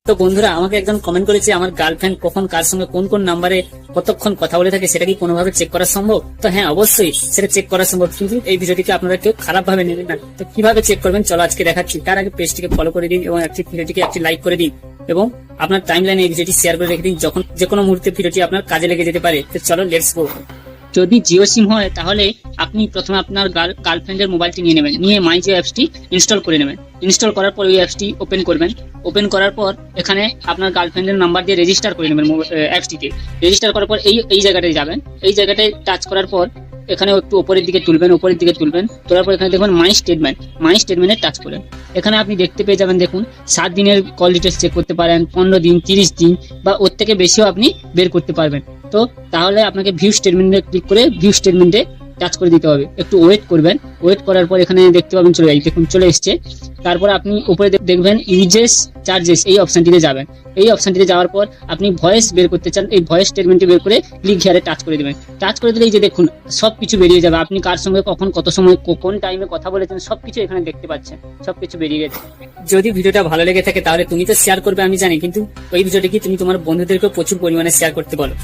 তো বন্ধুরা, আমাকে একজন কমেন্ট করেছে আমার গার্লফ্রেন্ড কখন কার সঙ্গে কোন কোন নাম্বারে কতক্ষণ কথা বলে থাকে সেটা কি কোনোভাবে চেক করা সম্ভব? তো হ্যাঁ, অবশ্যই সেটা চেক করা সম্ভব, কিন্তু এই ভিডিওটিকে আপনারা কেউ খারাপ ভাবে নেবেন না। তো কিভাবে চেক করবেন চলো আজকে দেখাচ্ছি। তার আগে পেজটিকে ফলো করে দিন এবং ভিডিওটিকে একটি লাইক করে দিন এবং আপনার টাইমলাইনে এই ভিডিওটি শেয়ার করে রেখে দিন, যখন যে কোনো মুহূর্তে ভিডিওটি আপনার কাজে লেগে যেতে পারে। তো চলো লেটস গো। যদি জিও সিম হয় তাহলে আপনি প্রথমে আপনার গার্লফ্রেন্ডের মোবাইলটি নিয়ে নেবেন, নিয়ে মাই জিও অ্যাপসটি ইনস্টল করে নেবেন। ইনস্টল করার পর ওই অ্যাপসটি ওপেন করবেন। ওপেন করার পর এখানে আপনার গার্লফ্রেন্ডের নাম্বার দিয়ে রেজিস্টার করে নেবেন অ্যাপসটিতে। রেজিস্টার করার পর এই জায়গাটায় যাবেন। এই জায়গাটায় টাচ করার পর এখানে একটু উপরের দিকে তুলবেন, তোলার পর এখানে দেখবেন মাই স্টেটমেন্টে টাচ করেন। এখানে আপনি দেখতে পেয়ে যাবেন, দেখুন 7 দিনের কল ডিটেলস চেক করতে পারেন, 15 দিন, 30 দিন বা ওর থেকে বেশিও আপনি বের করতে পারবেন। তো তাহলে আপনাকে ভিউ স্টেটমেন্টে ক্লিক করে ভিউ স্টেটমেন্টে টাচ করে দিতে হবে। একটু ওয়েট করবেন। ওয়েট করার পর এখানে দেখতে পাবেন চলে এসছে। তারপর আপনি উপরে দেখবেন ইউজেস চার্জেস, এই অপশনটিতে যাবেন। এই অপশনটিতে যাওয়ার পর আপনি ভয়েস বের করতে চান, এই ভয়েস স্টেটমেন্টটি বের করে ক্লিক হিয়ারে টাচ করে দিবেন। টাচ করে দিলে এই যে দেখুন সবকিছু বেরিয়ে যাবে। আপনি কার সঙ্গে কখন কত সময় কোন টাইমে কথা বলেছেন সবকিছু এখানে দেখতে পাচ্ছেন, সবকিছু বেরিয়ে গেছে। যদি ভিডিওটা ভালো লেগে থাকে তাহলে তুমি তো শেয়ার করবে আমি জানি, কিন্তু ওই ভিডিওটি কি তুমি তোমার বন্ধুদেরকে প্রচুর পরিমাণে শেয়ার করতে বলো।